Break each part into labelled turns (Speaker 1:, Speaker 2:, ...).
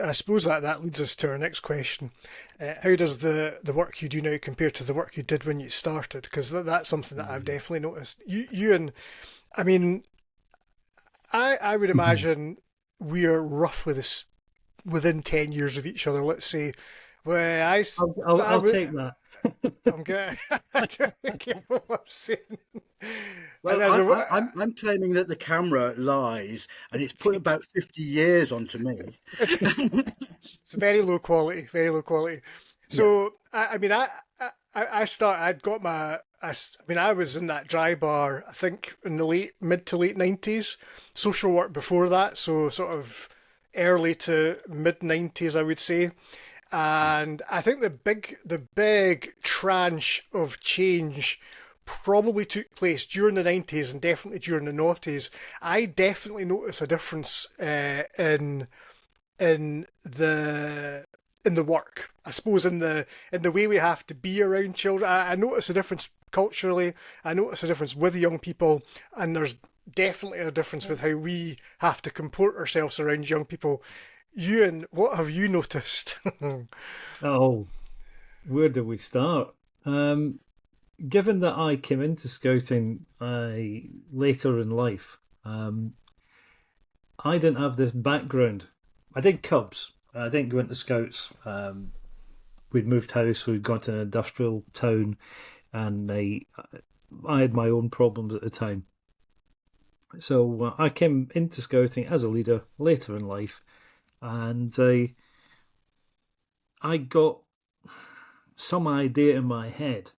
Speaker 1: I suppose that leads us to our next question. How does the work you do now compare to the work you did when you started? Because that's something that I've definitely noticed. You and I mean, I would
Speaker 2: Mhm.
Speaker 1: imagine we are roughly this within 10 years of each other. Let's say. Well, I
Speaker 2: I'll
Speaker 1: would.
Speaker 2: take that.
Speaker 1: I'm good. I don't get what I'm saying. And
Speaker 2: Well,
Speaker 1: as a,
Speaker 2: I'm claiming that the camera lies, and it's put about 50 years onto me.
Speaker 1: it's very low quality, very low quality.
Speaker 2: Yeah.
Speaker 1: So I mean, I start. I'd got my. I mean, I was in that dry bar. I think in the mid to late '90s. Social work before that, so sort of early to mid '90s, I would say. And I think the big tranche of change probably took place during the '90s and definitely during the noughties. I definitely notice a difference in the work. I suppose in the way we have to be around children. I notice a difference culturally. I notice a difference with young people, and there's definitely a difference with how we have to comport ourselves around young people. Ewan, what have you noticed?
Speaker 2: Oh, where do we start? Um, Given that I came into scouting later in life, I didn't have this background. I did Cubs. I didn't go into scouts. We'd moved house. We'd gone to an industrial town, and I had my own problems at the time. So I came into scouting as a leader later in life, and I got some idea in my head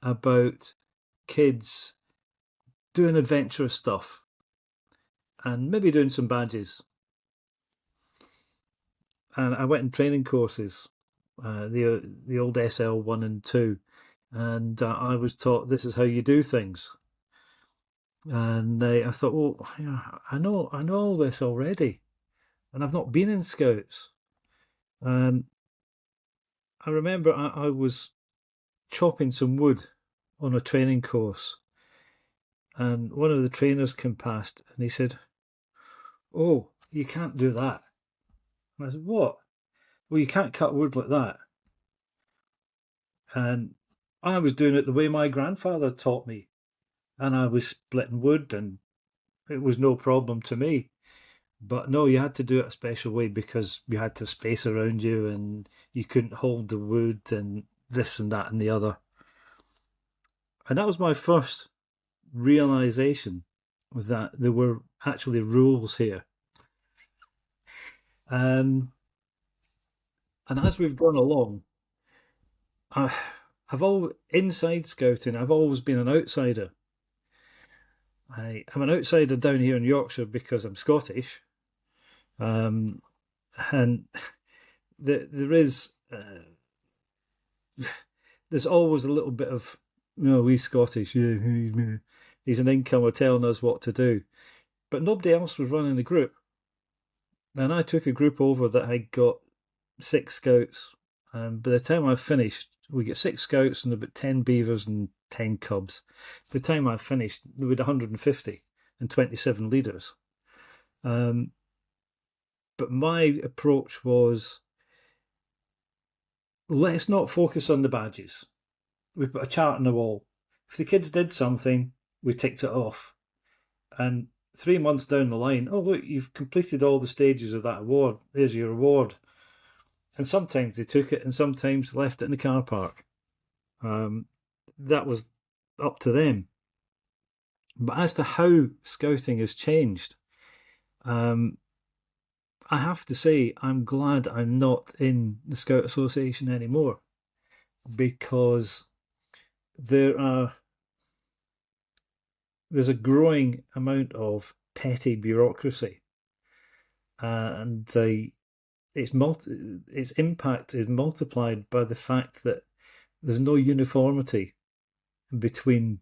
Speaker 2: about kids doing adventurous stuff and maybe doing some badges. And I went in training courses, the old SL 1 and 2, and I was taught this is how you do things. And I thought, well, yeah, I know all this already, and I've not been in scouts. And I remember I was chopping some wood on a training course, and one of the trainers came past, and he said, "Oh, you can't do that." And I said, "What?" "Well, you can't cut wood like that." And I was doing it the way my grandfather taught me, and I was splitting wood, and it was no problem to me. But no, you had to do it a special way because you had to space around you, and you couldn't hold the wood, and this and that and the other. And that was my first realization that there were actually rules here. Um, and as we've gone along, I, I've all inside scouting. I've always been an outsider. I'm an outsider down here in Yorkshire because I'm Scottish, um, and there is there's always a little bit of no, he's Scottish. Yeah, he's an incomer telling us what to do. But nobody else was running the group, and I took a group over that had got 6 scouts. And by the time I finished, we get 6 scouts and about 10 beavers and 10 cubs. By the time I finished, we had 150 and 27 leaders. Um, but my approach was let's not focus on the badges. We put a chart on the wall. If the kids did something, we ticked it off. And 3 months down the line, oh, look, you've completed all the stages of that award. There's your reward. And sometimes they took it and sometimes left it in the car park. Um, that was up to them. But as to how scouting has changed, um, I have to say I'm glad I'm not in the Scout Association anymore because there are there's a growing amount of petty bureaucracy, and its impact is multiplied by the fact that there's no uniformity between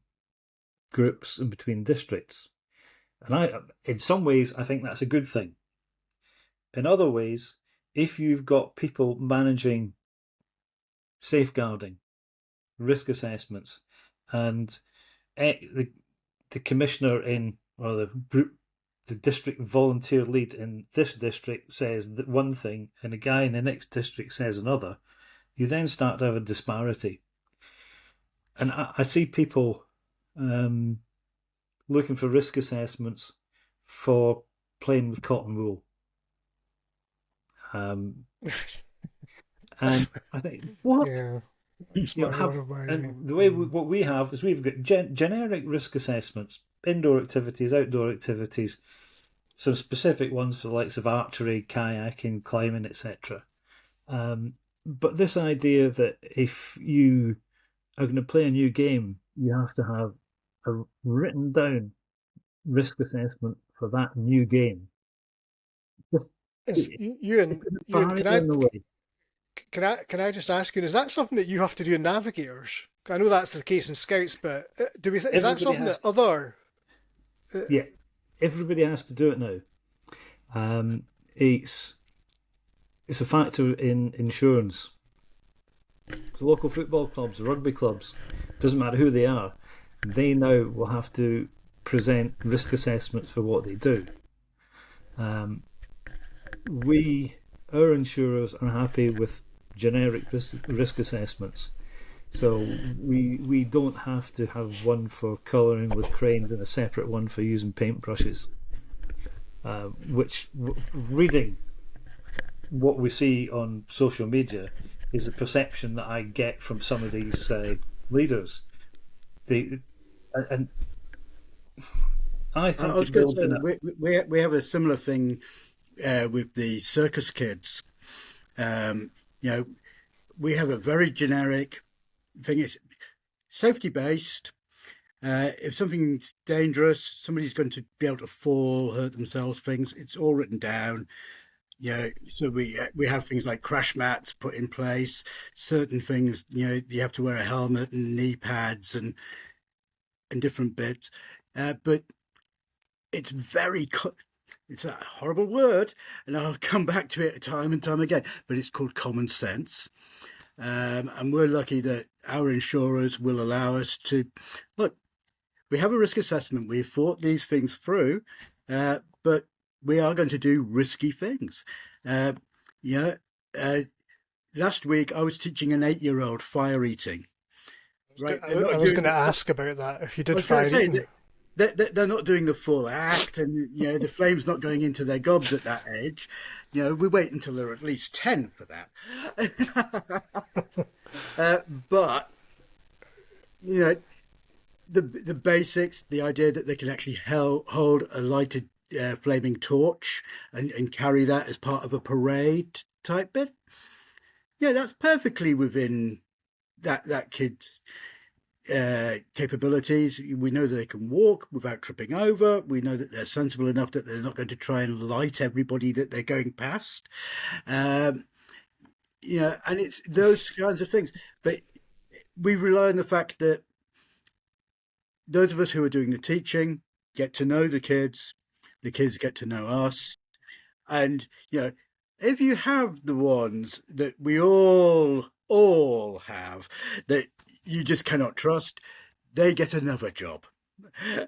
Speaker 2: groups and between districts. And in some ways, I think that's a good thing. In other ways, if you've got people managing safeguarding, risk assessments, and the commissioner in or the group the district volunteer lead in this district says that one thing and a guy in the next district says another, you then start to have a disparity. And I see people looking for risk assessments for playing with cotton wool. And
Speaker 1: That's,
Speaker 2: I think, what?
Speaker 1: yeah, it's
Speaker 2: You know,
Speaker 1: one
Speaker 2: have
Speaker 1: of my.
Speaker 2: and the way what we have is we've got generic risk assessments, indoor activities, outdoor activities, some specific ones for the likes of archery, kayaking, climbing, etc. But this idea that if you are going to play a new game, you have to have a written down risk assessment for that new game. Just
Speaker 1: Is
Speaker 2: it,
Speaker 1: Ewan,
Speaker 2: it's a
Speaker 1: Ewan,
Speaker 2: barrier in the way.
Speaker 1: can I just ask you, is that something that you have to do in Navigators? I know that's the case in Scouts, but is that
Speaker 2: Everybody
Speaker 1: something
Speaker 2: has,
Speaker 1: that other? Uh,
Speaker 2: yeah, everybody has to do it now. It's a factor in insurance. So local football clubs, rugby clubs, doesn't matter who they are, they now will have to present risk assessments for what they do. Um, our insurers are happy with generic risk assessments. So we don't have to have one for colouring with crayons and a separate one for using paintbrushes. Which reading what we see on social media is the perception that I get from some of these leaders. They and I
Speaker 3: I
Speaker 2: think
Speaker 3: was
Speaker 2: it
Speaker 3: going to
Speaker 2: builds
Speaker 3: say
Speaker 2: in
Speaker 3: that
Speaker 2: a
Speaker 3: we have a similar thing with the circus kids. Um, you know, we have a very generic thing. It's safety based. If something's dangerous, somebody's going to be able to fall, hurt themselves. Things. It's all written down. So we have things like crash mats put in place. Certain things, you have to wear a helmet and knee pads and different bits. But it's it's a horrible word, and I'll come back to it time and time again, but it's called common sense. And we're lucky that our insurers will allow us to look. We have a risk assessment. We've thought these things through, but we are going to do risky things. Uh, yeah. Uh, Last week, I was teaching an 8-year-old fire eating. Right, they're
Speaker 1: I
Speaker 3: not
Speaker 1: was
Speaker 3: doing
Speaker 1: going to
Speaker 3: the.
Speaker 1: ask about that if you
Speaker 3: I
Speaker 1: did
Speaker 3: was going to
Speaker 1: fire
Speaker 3: say
Speaker 1: eating.
Speaker 3: that they're not doing the full act, and the flame's not going into their gobs at that age. We wait until they're at least 10 for that. But you know, the basics, the idea that they can actually hold a lighted flaming torch and carry that as part of a parade type bit. Yeah, that's perfectly within that kid's capabilities. We know that they can walk without tripping over. We know that they're sensible enough that they're not going to try and light everybody that they're going past. Um, and it's those kinds of things. But we rely on the fact that those of us who are doing the teaching get to know the kids get to know us. And, if you have the ones that we all have that you just cannot trust, they get another job.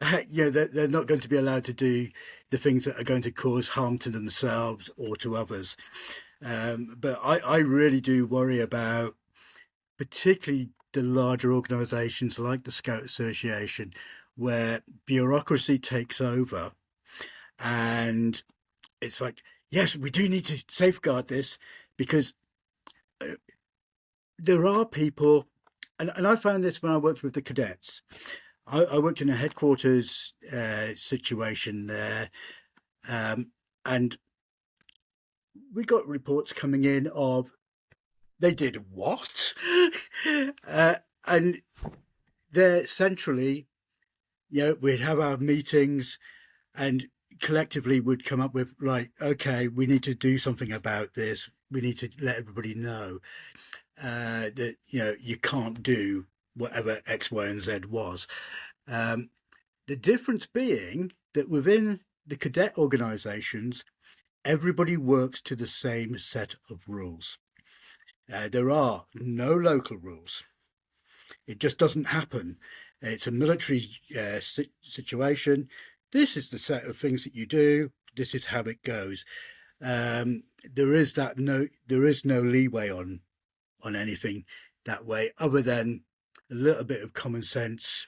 Speaker 3: They're not going to be allowed to do the things that are going to cause harm to themselves or to others. But I really do worry about particularly the larger organisations like the Scout Association, where bureaucracy takes over and it's like, yes, we do need to safeguard this because there are people, and I found this when I worked with the cadets. I worked in a headquarters situation there, and we got reports coming in of they did what, and they're centrally, we'd have our meetings and collectively would come up with, like, okay, we need to do something about this. We need to let everybody know that you can't do whatever X, Y, and Z was. The difference being that within the cadet organisations, everybody works to the same set of rules. There are no local rules. It just doesn't happen. It's a military situation. this is the set of things that you do. This is how it goes. There is no leeway on anything that way, other than a little bit of common sense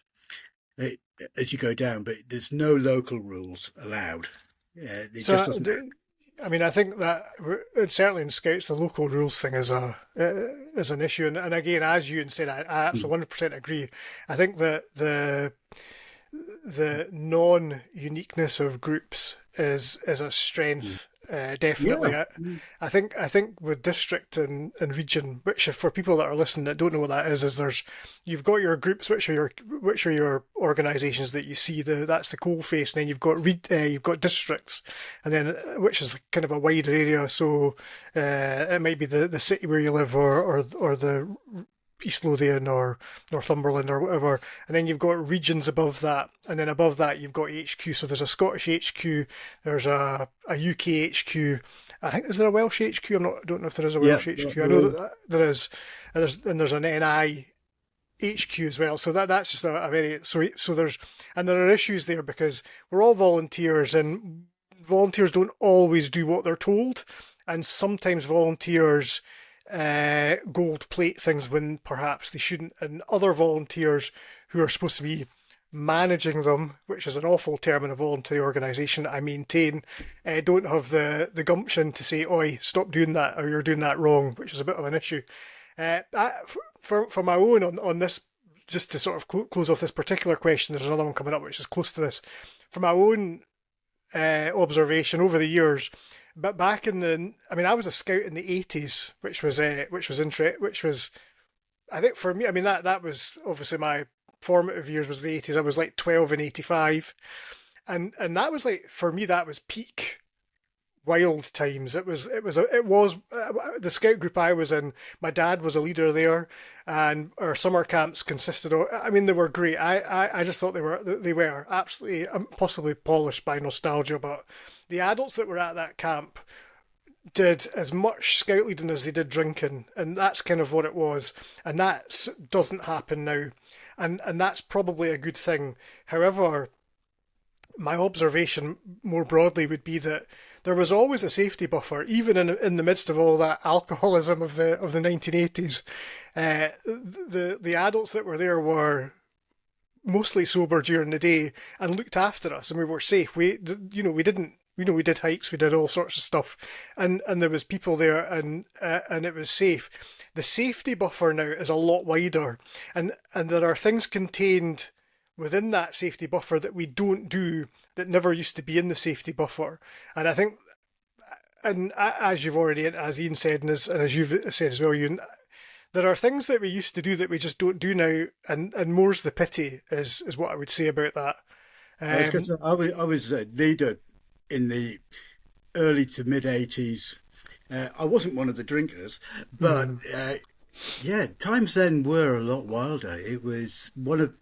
Speaker 3: as you go down. But there's no local rules allowed. It just
Speaker 1: So,
Speaker 3: doesn't.
Speaker 1: I mean, I think that certainly in Scouts, the local rules thing is an issue. And again, as you said, I absolutely 100% agree. I think that the non-uniqueness of groups is a strength. Definitely,
Speaker 3: Yeah.
Speaker 1: I think with district and region, which for people that are listening that don't know what that is you've got your groups, which are your organisations that you see. That's the coal face, and then you've got districts, and then which is kind of a wider area. So it might be the city where you live, or the East Lothian or Northumberland or whatever, and then you've got regions above that, and then above that you've got HQ. So there's a Scottish HQ, there's a UK HQ. I think is there a Welsh HQ? I don't know if there is a
Speaker 2: Yeah,
Speaker 1: Welsh HQ. I
Speaker 2: there
Speaker 1: know
Speaker 2: is.
Speaker 1: that there is, and there's an NI HQ as well. So that's just a very so there are issues there because we're all volunteers and volunteers don't always do what they're told, and sometimes volunteers gold plate things when perhaps they shouldn't, and other volunteers who are supposed to be managing them, which is an awful term in a voluntary organisation I maintain, don't have the gumption to say, "Oi, stop doing that," or "You're doing that wrong," which is a bit of an issue. For my own on this, just to sort of close off this particular question, there's another one coming up which is close to this. For my own observation over the years, but back in I mean, I was a scout in the '80s, which was I think for me, I mean that was obviously my formative years was the '80s. I was like 12 in '85, and that was like for me that was peak wild times. It was the scout group I was in. My dad was a leader there, and our summer camps consisted of. I mean, they were great. I just thought they were absolutely possibly polished by nostalgia. But the adults that were at that camp did as much scout leading as they did drinking, and that's kind of what it was. And that doesn't happen now, and that's probably a good thing. However, my observation more broadly would be that there was always a safety buffer, even in the midst of all that alcoholism of the 1980s. The adults that were there were mostly sober during the day and looked after us, and we were safe. We didn't. We did hikes, we did all sorts of stuff, and there was people there, and it was safe. The safety buffer now is a lot wider, and there are things contained within that safety buffer that we don't do that never used to be in the safety buffer. And I think, and as Ian said, and as you've said as well, Ewan, there are things that we used to do that we just don't do now, and more's the pity is what I would say about that.
Speaker 3: I was going to say, I was a leader in the early to mid '80s. I wasn't one of the drinkers, but yeah, times then were a lot wilder. It was one of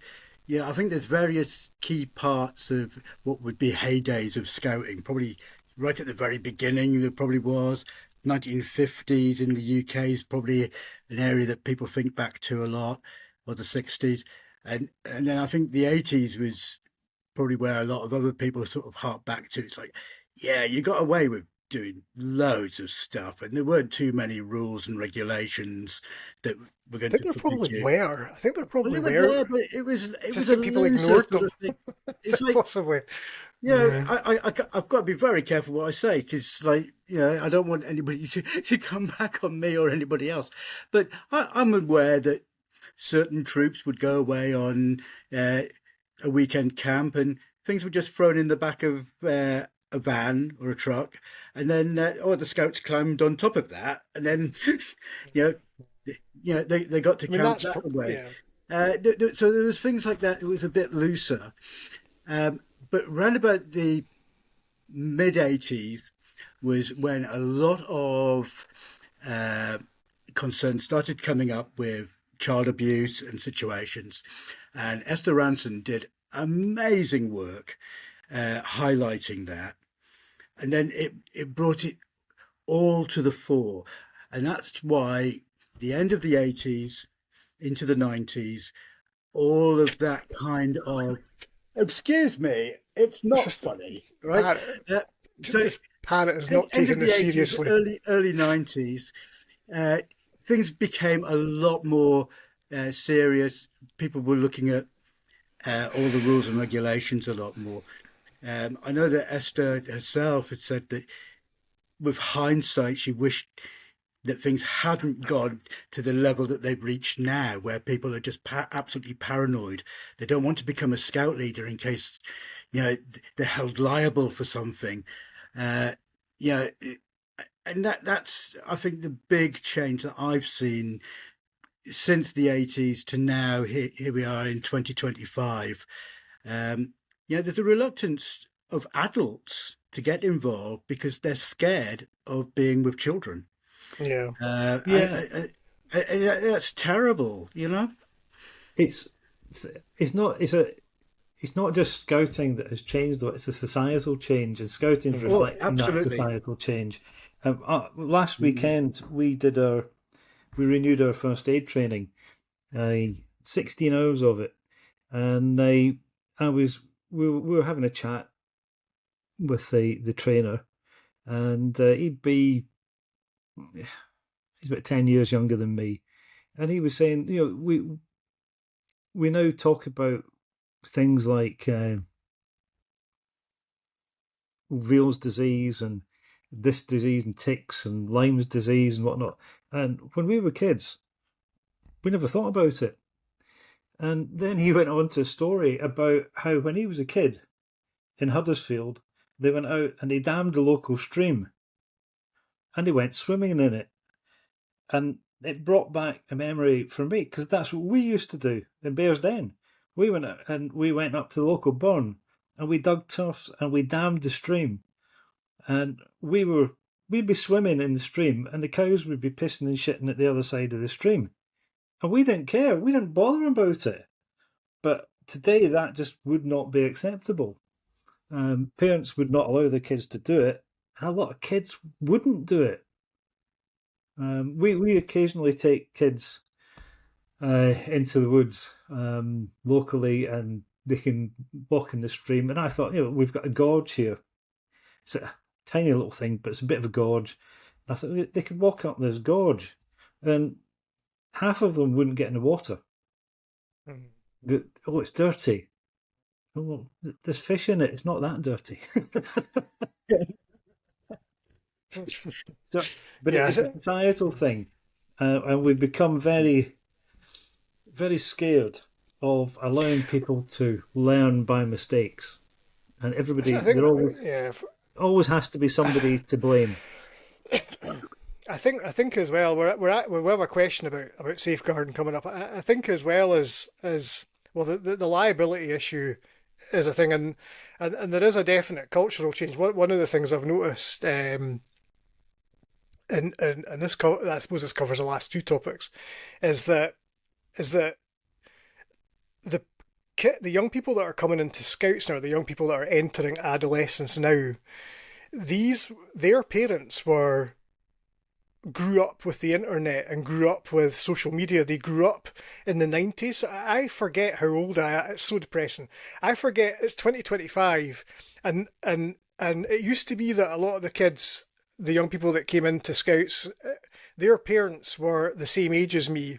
Speaker 3: Yeah, I think there's various key parts of what would be heydays of scouting. Probably right at the very beginning, there probably was. 1950s in the UK is probably an area that people think back to a lot, or the 60s. And then I think the 80s was probably where a lot of other people sort of hark back to. It's like, yeah, you got away with doing loads of stuff, and there weren't too many rules and regulations that were
Speaker 1: I
Speaker 3: going
Speaker 1: think
Speaker 3: to
Speaker 1: there
Speaker 3: forbid
Speaker 1: probably
Speaker 3: you.
Speaker 1: were. I think there
Speaker 3: Well,
Speaker 1: probably
Speaker 3: they were
Speaker 1: were.
Speaker 3: there, but it was
Speaker 1: Just
Speaker 3: a
Speaker 1: that people
Speaker 3: looser
Speaker 1: ignored
Speaker 3: sort
Speaker 1: them,
Speaker 3: of thing. It's like,
Speaker 1: possibly.
Speaker 3: you know,
Speaker 1: Yeah.
Speaker 3: I've got to be very careful what I say, because, like, you know, I don't want anybody to come back on me or anybody else. But I'm aware that certain troops would go away on a weekend camp, and things were just thrown in the back of a van or a truck, and then the scouts climbed on top of that, and then you know, they got to
Speaker 1: I mean,
Speaker 3: camp that way.
Speaker 1: yeah.
Speaker 3: So there was things like that. It was a bit looser. But round about the mid '80s was when a lot of concerns started coming up with child abuse and situations. And Esther Ranson did amazing work highlighting that. And then it brought it all to the fore. And that's why the end of the '80s into the '90s, all of that kind of, excuse me, it's
Speaker 1: It's
Speaker 3: not
Speaker 1: just
Speaker 3: funny, right?
Speaker 1: par-
Speaker 3: Uh, so
Speaker 1: the parrot is
Speaker 3: end,
Speaker 1: not
Speaker 3: end of
Speaker 1: taking
Speaker 3: the
Speaker 1: this
Speaker 3: 80s,
Speaker 1: seriously.
Speaker 3: early 90s, uh, things became a lot more serious. People were looking at all the rules and regulations a lot more. I know that Esther herself had said that with hindsight, she wished that things hadn't gone to the level that they've reached now, where people are just absolutely paranoid. They don't want to become a scout leader in case, they're held liable for something. Uh, you know, and that's I think the big change that I've seen since the 80s to now. Here we are in 2025. There's a reluctance of adults to get involved because they're scared of being with children.
Speaker 1: Yeah.
Speaker 2: Yeah,
Speaker 3: That's terrible,
Speaker 2: it's it's not it's a it's not just scouting that has changed, though. It's a societal change, and scouting's
Speaker 1: Mhm.
Speaker 3: Oh,
Speaker 2: reflecting that
Speaker 3: absolutely.
Speaker 2: societal change. Last
Speaker 3: Mm.
Speaker 2: weekend we renewed our first aid training, 16 hours of it, and I was we were having a chat with the trainer, and he's about 10 years younger than me, and he was saying, we now talk about things like Veals disease and this disease and ticks and Lyme's disease and whatnot. And when we were kids, we never thought about it. And then he went on to a story about how when he was a kid in Huddersfield, they went out and they dammed a local stream and they went swimming in it. And it brought back a memory for me because that's what we used to do in Bearsden. We went out and we went up to the local burn and we dug turfs and we dammed the stream. And we'd be swimming in the stream and the cows would be pissing and shitting at the other side of the stream. And we didn't care. We didn't bother about it. But today that just would not be acceptable. Parents would not allow their kids to do it. And a lot of kids wouldn't do it. We occasionally take kids into the woods locally, and they can walk in the stream. And I thought, we've got a gorge here. It's a tiny little thing, but it's a bit of a gorge. And I thought they could walk up this gorge, and half of them wouldn't get in the water.
Speaker 1: Mhm.
Speaker 2: It's dirty. Oh, well, there's fish in it. It's not that dirty. So, but
Speaker 1: Yeah.
Speaker 2: it's a societal thing, and we've become very, very scared of allowing people to learn by mistakes. And everybody,
Speaker 1: I think,
Speaker 2: there always
Speaker 1: yeah.
Speaker 2: always has to be somebody to blame.
Speaker 1: I think as well. We have a question about safeguarding coming up. I think as well as well the liability issue is a thing, and there is a definite cultural change. One of the things I've noticed, and I suppose this covers the last two topics, is that the the young people that are coming into scouts now, the young people that are entering adolescence now, their parents grew up with the internet and grew up with social media. They grew up in the 90s. I forget how old I am. It's so depressing. I forget it's 2025, and it used to be that a lot of the kids, the young people that came into scouts, their parents were the same age as me,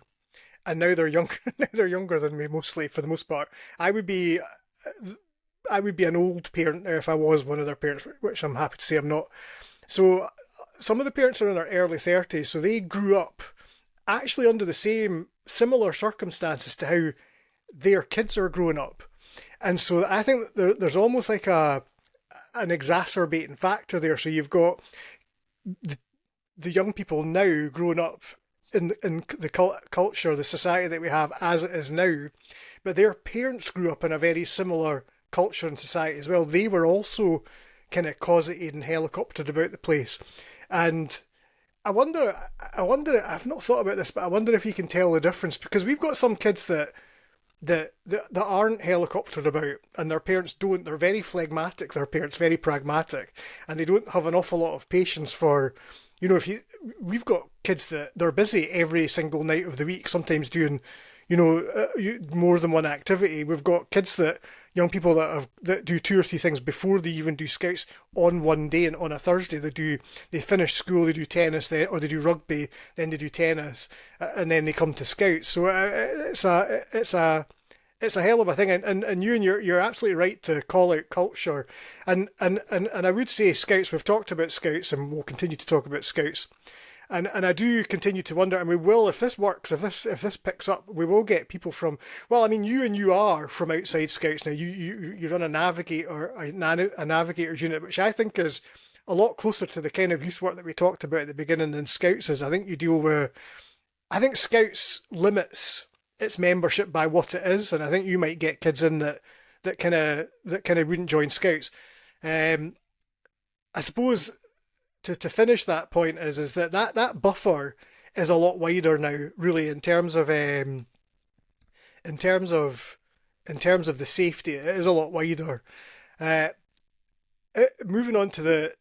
Speaker 1: and now they're younger. Now they're younger than me, mostly for the most part. I would be. I would be an old parent now if I was one of their parents, which I'm happy to say I'm not. So some of the parents are in their early 30s, so they grew up actually under the same similar circumstances to how their kids are growing up. And so I think there's almost like an exacerbating factor there. So you've got the, the young people now growing up in the culture, the society that we have as it is now, but their parents grew up in a very similar culture and society as well. They were also kind of cosseted and helicoptered about the place. And I've not thought about this, but I wonder if you can tell the difference because we've got some kids that aren't helicoptered about, and their parents don't. They're very phlegmatic. Their parents very pragmatic, and they don't have an awful lot of patience for, if we've got kids that they're busy every single night of the week, sometimes doing, more than one activity. We've got young people that do two or three things before they even do scouts on one day, and on a Thursday they finish school, they do tennis, or they do rugby, then they do tennis, and then they come to scouts. So it's a hell of a thing, and you're absolutely right to call out culture, and I would say scouts. We've talked about scouts, and we'll continue to talk about scouts, and I do continue to wonder, and we will, if this works, if this picks up, we will get people from. Well, I mean, you are from outside scouts now. You run a navigators unit, which I think is a lot closer to the kind of youth work that we talked about at the beginning than scouts is. I think you deal with. I think scouts limits its membership by what it is, and I think you might get kids in that kind of wouldn't join scouts. I suppose to finish that point is that buffer is a lot wider now, really, in terms of the safety. It is a lot wider. Uh, Moving on to the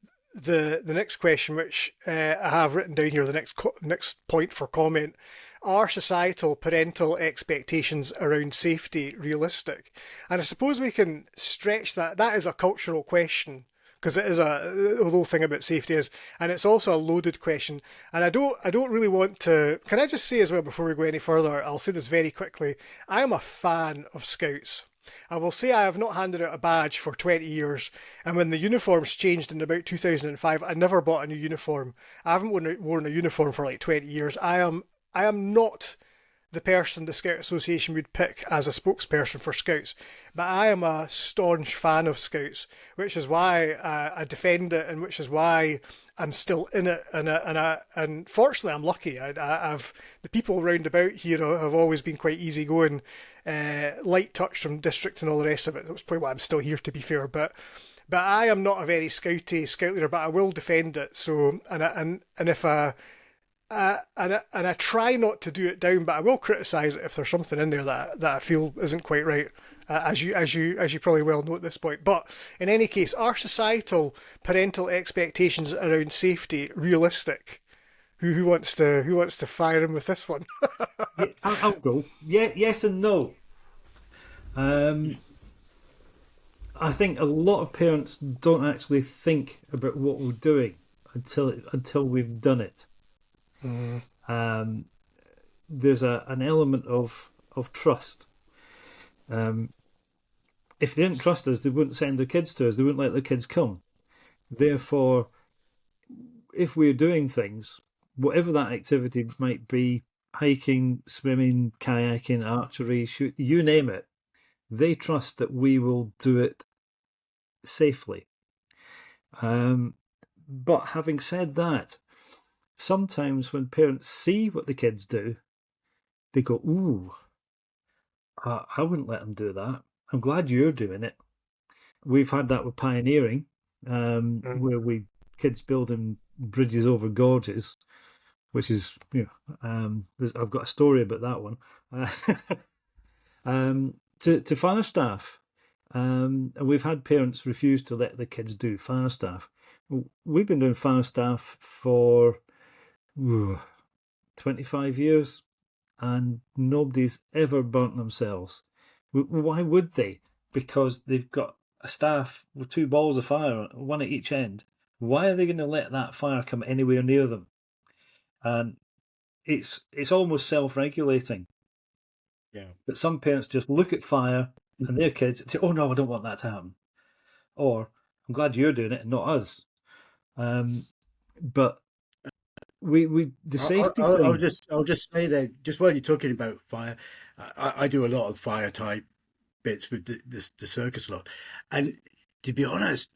Speaker 1: next question, which I have written down here, the next point for comment. Are societal parental expectations around safety realistic? And I suppose we can stretch that. That is a cultural question, because it is the whole thing about safety is, and it's also a loaded question. And I don't really want to. Can I just say as well before we go any further? I'll say this very quickly. I am a fan of Scouts. I will say I have not handed out a badge for 20 years, and when the uniforms changed in about 2005, I never bought a new uniform. I haven't worn a uniform for like 20 years. I am not the person the Scout Association would pick as a spokesperson for Scouts, but I am a staunch fan of Scouts, which is why I defend it, and which is why I'm still in it. And fortunately, I'm lucky. I've the people round about here have always been quite easygoing, light touch from district and all the rest of it. That's probably why I'm still here, to be fair. But I am not a very scouty scout leader, but I will defend it. So and if and I try not to do it down, but I will criticise it if there's something in there that I feel isn't quite right, as you probably well know at this point. But in any case, are societal parental expectations around safety realistic? Who wants to fire in with this one?
Speaker 2: Yeah, I'll go. Yeah, yes and no. I think a lot of parents don't actually think about what we're doing until we've done it. There's an element of trust. If they didn't trust us, they wouldn't send their kids to us. They wouldn't let their kids come. Therefore, if we're doing things, whatever that activity might be, hiking, swimming, kayaking, archery, shoot, you name it, they trust that we will do it safely. But having said that, sometimes when parents see what the kids do, they go, ooh, I wouldn't let them do that. I'm glad you're doing it. We've had that with pioneering, where kids building bridges over gorges, which is, I've got a story about that one. To fire staff. And we've had parents refuse to let the kids do fire staff. We've been doing fire staff for 25 years, and nobody's ever burnt themselves. Why would they? Because they've got a staff with two balls of fire, one at each end. Why are they going to let that fire come anywhere near them? And it's almost self-regulating.
Speaker 3: Yeah.
Speaker 2: But some parents just look at fire and their kids and say, "Oh no, I don't want that to happen," or "I'm glad you're doing it and not us." But the safety thing.
Speaker 3: I'll just say that just while you're talking about fire, I do a lot of fire type bits with the circus lot, and to be honest,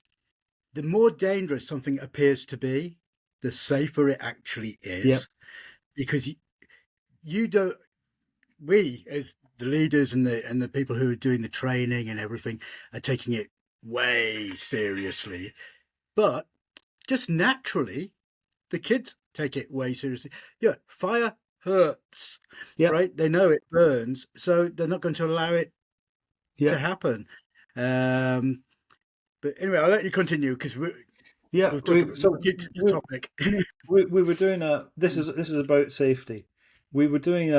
Speaker 3: the more dangerous something appears to be, the safer it actually is.
Speaker 2: Yep.
Speaker 3: Because you don't. We as the leaders and the people who are doing the training and everything are taking it way seriously, but just naturally, the kids take it way seriously. Yeah, fire hurts, right? They know it burns, so they're not going to allow it to happen. But anyway, I'll let you continue because we'll get to the topic.
Speaker 2: we were doing this is about safety. We were doing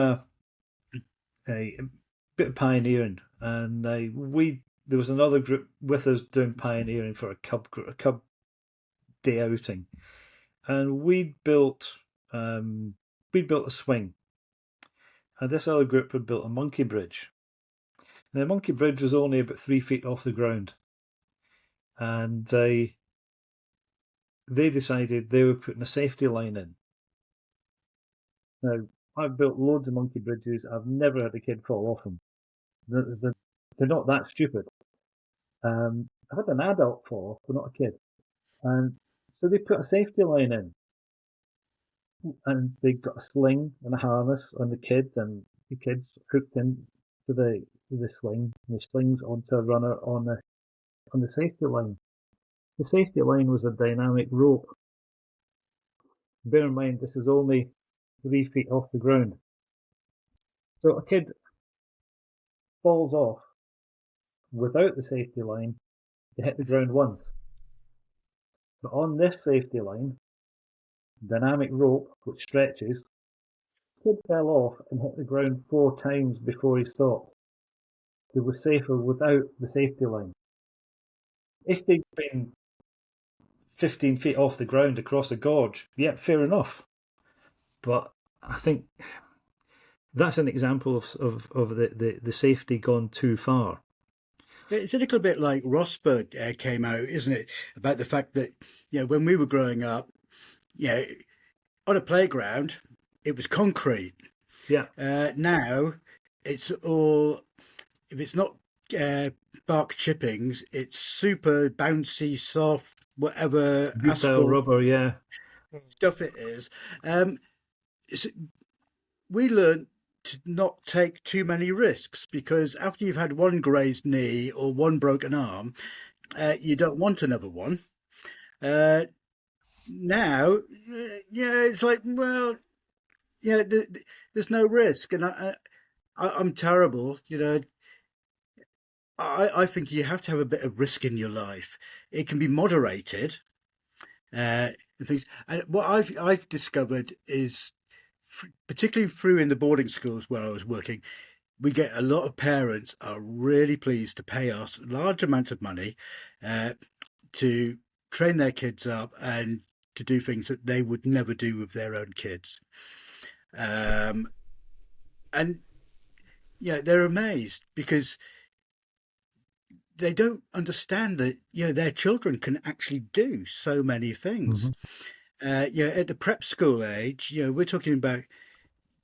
Speaker 2: a bit of pioneering, and there was another group with us doing pioneering for a cub day outing, and we built a swing, and this other group had built a monkey bridge. And the monkey bridge was only about 3 feet off the ground, and they decided they were putting a safety line in. Now, I've built loads of monkey bridges. I've never had a kid fall off them. They're not that stupid. I've had an adult fall off, but not a kid. And so they put a safety line in, and they got a sling and a harness on the kid, and the kid's hooked in to the sling, and the sling's onto a runner on the safety line. The safety line was a dynamic rope. Bear in mind, this is only 3 feet off the ground. So a kid falls off without the safety line, they hit the ground once. But on this safety line, dynamic rope, which stretches, the kid fell off and hit the ground 4 times before he stopped. He was safer without the safety line. If they'd been 15 feet off the ground across a gorge, yeah, fair enough. But I think that's an example of the safety gone too far.
Speaker 3: It's a little bit like Rosberg came out, isn't it? About the fact that, when we were growing up, on a playground, it was concrete.
Speaker 2: Yeah.
Speaker 3: Now, it's all, if it's not bark chippings, it's super bouncy, soft, whatever
Speaker 2: Butyl rubber, yeah.
Speaker 3: Stuff it is. We learned to not take too many risks, because after you've had one grazed knee or one broken arm, you don't want another one. Now, it's like, well, there's no risk, and I'm terrible. I think you have to have a bit of risk in your life. It can be moderated. And things. And what I've discovered is, particularly through in the boarding schools where I was working, we get a lot of parents are really pleased to pay us large amounts of money to train their kids up and to do things that they would never do with their own kids. And they're amazed, because they don't understand that their children can actually do so many things.
Speaker 2: Mm-hmm.
Speaker 3: At the prep school age, we're talking about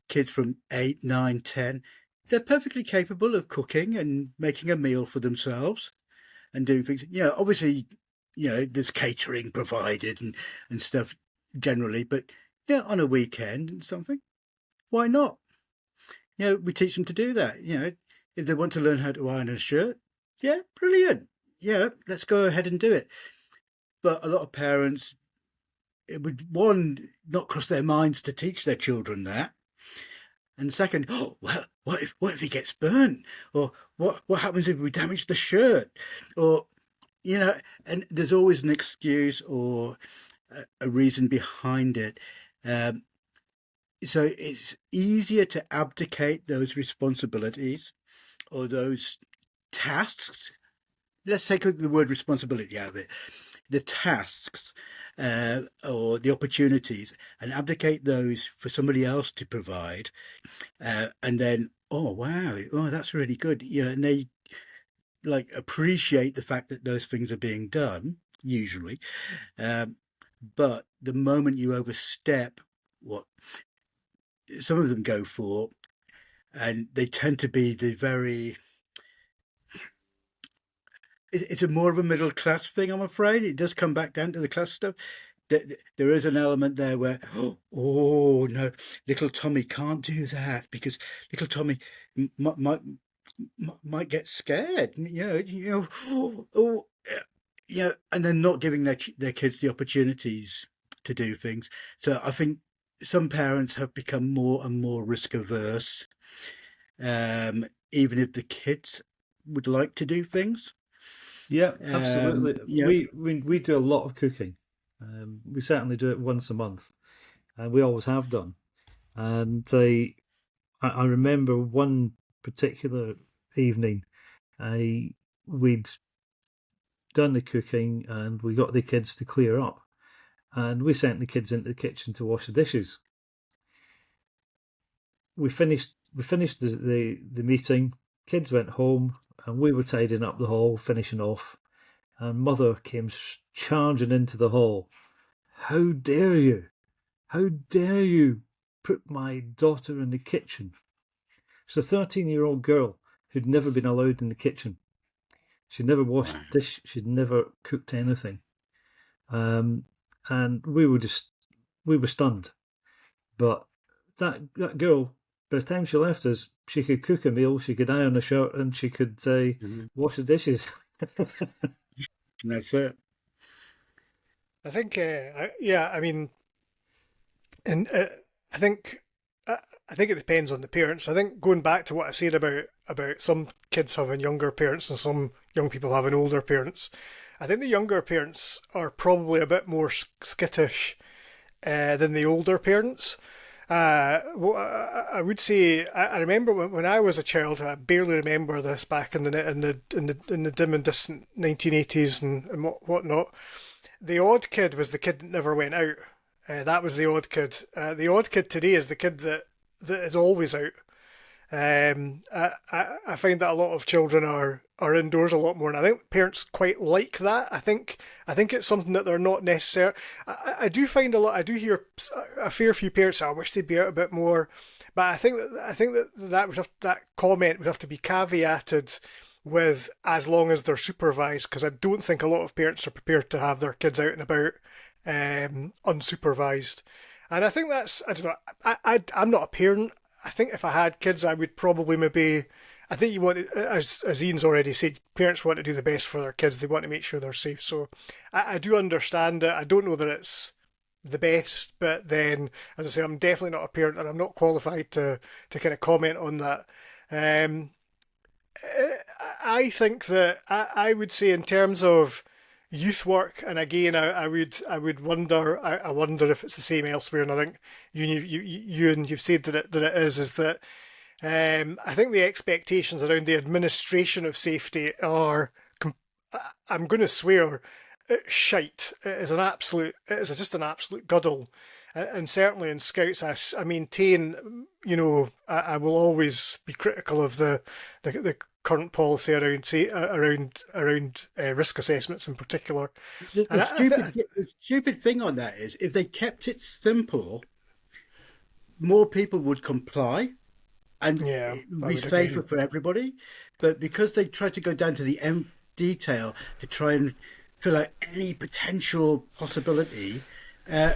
Speaker 3: kids from 8, 9, 10. They're perfectly capable of cooking and making a meal for themselves and doing things. Obviously, there's catering provided and stuff generally, but on a weekend and something, why not? We teach them to do that. If they want to learn how to iron a shirt, brilliant. Let's go ahead and do it. But a lot of parents, it would, one, not cross their minds to teach their children that. And second, well, what if he gets burnt? Or what happens if we damage the shirt? Or, and there's always an excuse or a reason behind it. So it's easier to abdicate those responsibilities or those tasks. Let's take the word responsibility out of it. The tasks or the opportunities, and abdicate those for somebody else to provide. And then, oh, wow, that's really good. And they appreciate the fact that those things are being done, usually. But the moment you overstep what some of them go for, and they tend to be it's a more of a middle class thing, I'm afraid. It does come back down to the class stuff. There is an element there where, oh no, little Tommy can't do that, because little Tommy might get scared. And they're not giving their kids the opportunities to do things. So I think some parents have become more and more risk averse, even if the kids would like to do things.
Speaker 2: Yeah, absolutely. We do a lot of cooking. We certainly do it once a month, and we always have done. And I remember one particular evening, we'd done the cooking and we got the kids to clear up, and we sent the kids into the kitchen to wash the dishes. We finished the meeting. Kids went home, and we were tidying up the hall, finishing off. And mother came charging into the hall. How dare you? How dare you put my daughter in the kitchen? She's a 13-year-old girl who'd never been allowed in the kitchen. She'd never washed dish. She'd never cooked anything. And we were stunned. But that girl, by the time she left us, she could cook a meal, she could iron a shirt, and she could wash the dishes.
Speaker 3: That's it.
Speaker 1: I think, yeah, I mean, and I think I think it depends on the parents. I think going back to what I said about some kids having younger parents and some young people having older parents, I think the younger parents are probably a bit more skittish than the older parents. I would say I remember when I was a child. I barely remember this back in the dim and distant 1980s and whatnot. The odd kid was the kid that never went out. That was the odd kid. The odd kid today is the kid that is always out. I find that a lot of children are indoors a lot more, and I think parents quite like that. I think it's something that they're not necessary. I do find a lot. I do hear a fair few parents say, "I wish they'd be out a bit more," but that comment would have to be caveated with as long as they're supervised, because I don't think a lot of parents are prepared to have their kids out and about unsupervised. And I think that's, I don't know, I'm not a parent. I think if I had kids, I would probably maybe, I think you want to, as Ian's already said, parents want to do the best for their kids. They want to make sure they're safe. So I do understand it. I don't know that it's the best, but then, as I say, I'm definitely not a parent and I'm not qualified to kind of comment on that. Um, I think that I would say in terms of youth work, and again, I would wonder. I wonder if it's the same elsewhere. And I think you've said that it is that I think the expectations around the administration of safety are. I'm going to swear, shite. It is just an absolute guddle. And certainly in Scouts, I maintain, I will always be critical of the current policy around risk assessments in particular.
Speaker 3: The,
Speaker 1: And
Speaker 3: the
Speaker 1: I, I,
Speaker 3: stupid
Speaker 1: th-
Speaker 3: the stupid thing on that is if they kept it simple, more people would comply and
Speaker 1: yeah,
Speaker 3: it would
Speaker 1: I
Speaker 3: be
Speaker 1: would agree.
Speaker 3: safer for everybody. But because they try to go down to the nth detail to try and fill out any potential possibility, uh,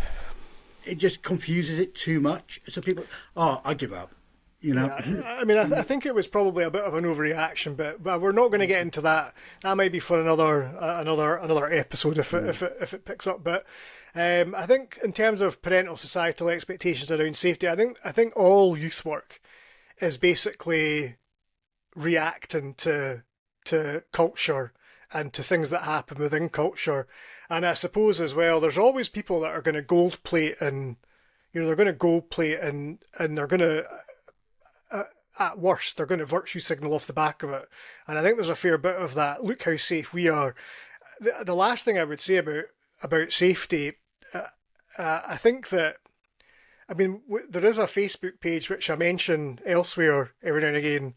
Speaker 3: it just confuses it too much. So people, oh, I give up. You know,
Speaker 1: Yeah, I mean, I think it was probably a bit of an overreaction, but we're not going to get into that. That might be for another episode if it picks up. But I think in terms of parental societal expectations around safety, I think all youth work is basically reacting to culture and to things that happen within culture. And I suppose as well, there's always people that are going to gold plate and they're going to gold plate and they're going to at worst, they're going to virtue signal off the back of it. And I think there's a fair bit of that. Look how safe we are. The last thing I would say about safety, I think that, I mean, there is a Facebook page which I mention elsewhere every now and again,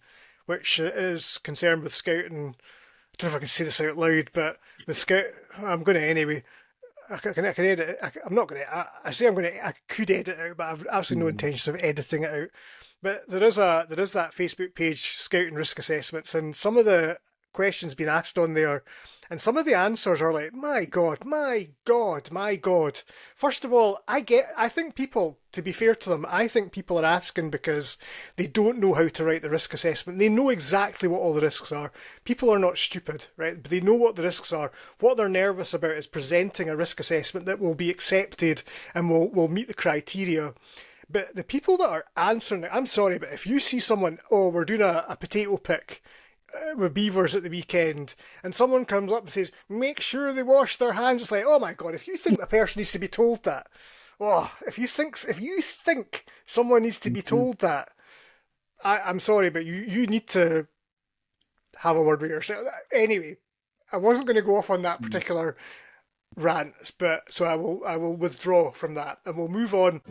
Speaker 1: which is concerned with scouting. I don't know if I can say this out loud, but with scout, I'm going to anyway. I can edit it. I'm not going to. I say I'm going to. I could edit it out, but I've absolutely no intentions of editing it out. But there is that Facebook page, Scouting Risk Assessments, and some of the questions being asked on there, and some of the answers are like, my God, my God, my God. First of all, I think people, to be fair to them, I think people are asking because they don't know how to write the risk assessment. They know exactly what all the risks are. People are not stupid, right? But they know what the risks are. What they're nervous about is presenting a risk assessment that will be accepted and will meet the criteria. But the people that are answering it, I'm sorry, but if you see someone, oh, we're doing a potato pick with beavers at the weekend, and someone comes up and says, make sure they wash their hands, it's like, oh my God, if you think the person needs to be told that, oh, if you think someone needs to be told that, I'm sorry, but you need to have a word with yourself. Anyway, I wasn't going to go off on that
Speaker 3: Mm.
Speaker 1: particular rant, but so I will withdraw from that, and we'll move on